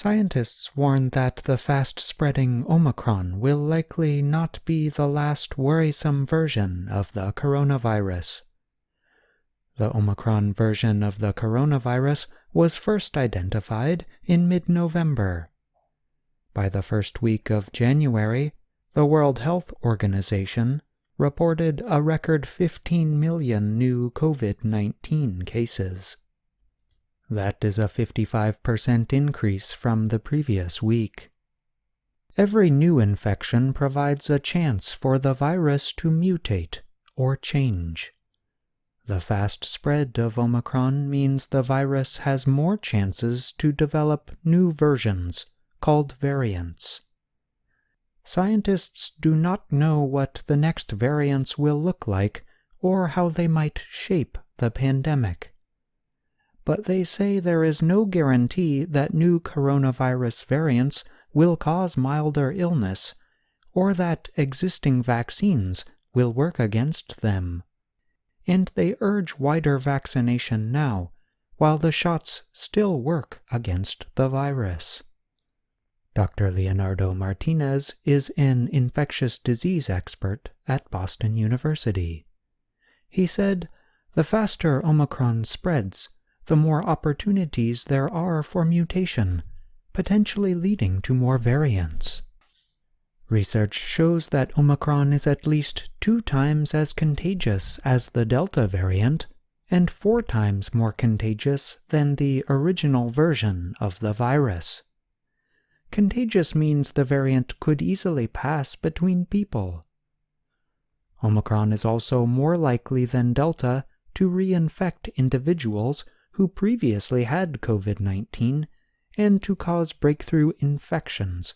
Scientists warn that the fast-spreading Omicron will likely not be the last worrisome version of the coronavirus. The Omicron version of the coronavirus was first identified in mid-November. By the first week of January, the World Health Organization reported a record 15 million new COVID-19 cases. That is a 55% increase from the previous week. Every new infection provides a chance for the virus to mutate or change. The fast spread of Omicron means the virus has more chances to develop new versions, called variants. Scientists do not know what the next variants will look like or how they might shape the pandemic. But they say there is no guarantee that new coronavirus variants will cause milder illness, or that existing vaccines will work against them. And they urge wider vaccination now, while the shots still work against the virus. Dr. Leonardo Martinez is an infectious disease expert at Boston University. He said, "The faster Omicron spreads, the more opportunities there are for mutation, potentially leading to more variants." Research shows that Omicron is at least 2 times as contagious as the Delta variant and 4 times more contagious than the original version of the virus. Contagious means the variant could easily pass between people. Omicron is also more likely than Delta to reinfect individuals who previously had COVID-19 and to cause breakthrough infections,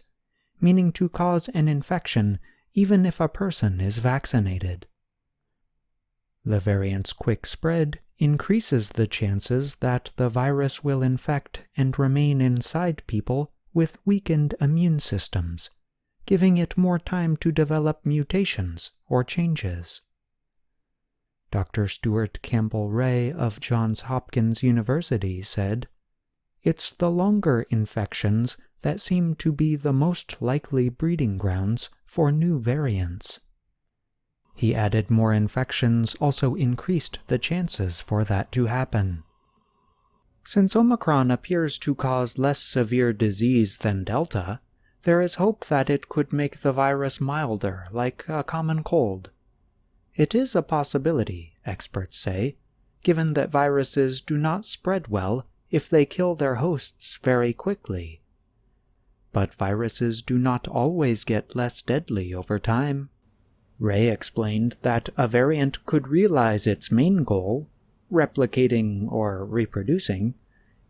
meaning to cause an infection even if a person is vaccinated. The variant's quick spread increases the chances that the virus will infect and remain inside people with weakened immune systems, giving it more time to develop mutations or changes. Dr. Stuart Campbell Ray of Johns Hopkins University said, "It's the longer infections that seem to be the most likely breeding grounds for new variants." He added more infections also increased the chances for that to happen. Since Omicron appears to cause less severe disease than Delta, there is hope that it could make the virus milder, like a common cold. It is a possibility, experts say, given that viruses do not spread well if they kill their hosts very quickly. But viruses do not always get less deadly over time. Ray explained that a variant could realize its main goal, replicating or reproducing,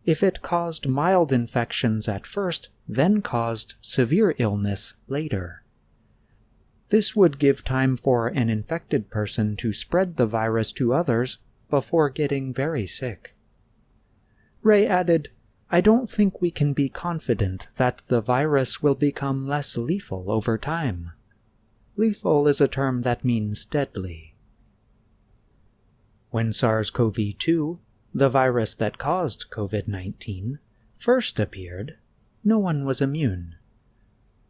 if it caused mild infections at first, then caused severe illness later. This would give time for an infected person to spread the virus to others before getting very sick. Ray added, "I don't think we can be confident that the virus will become less lethal over time. Lethal is a term that means deadly." When SARS-CoV-2, the virus that caused COVID-19, first appeared, no one was immune.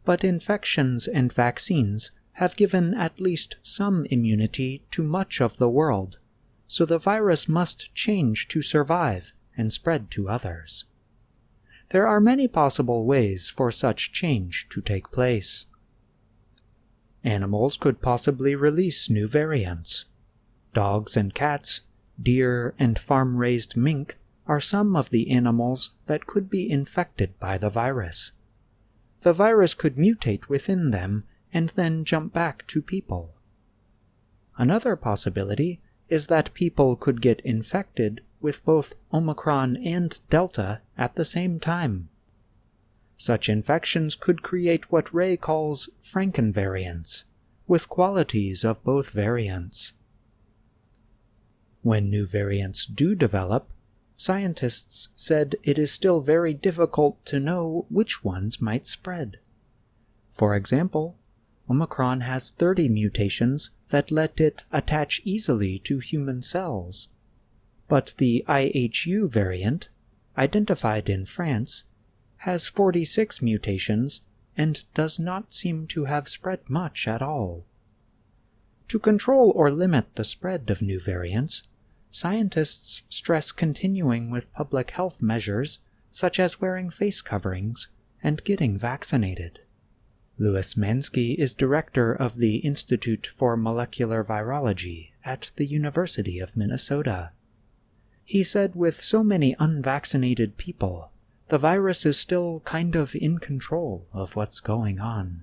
But infections and vaccines have given at least some immunity to much of the world, so the virus must change to survive and spread to others. There are many possible ways for such change to take place. Animals could possibly release new variants. Dogs and cats, deer, and farm-raised mink are some of the animals that could be infected by the virus. The virus could mutate within them and then jump back to people. Another possibility is that people could get infected with both Omicron and Delta at the same time. Such infections could create what Ray calls Frankenvariants, with qualities of both variants. When new variants do develop, scientists said it is still very difficult to know which ones might spread. For example, Omicron has 30 mutations that let it attach easily to human cells. But the IHU variant, identified in France, has 46 mutations and does not seem to have spread much at all. To control or limit the spread of new variants, scientists stress continuing with public health measures such as wearing face coverings and getting vaccinated. Louis Mansky is director of the Institute for Molecular Virology at the University of Minnesota. He said with so many unvaccinated people, the virus is still kind of in control of what's going on.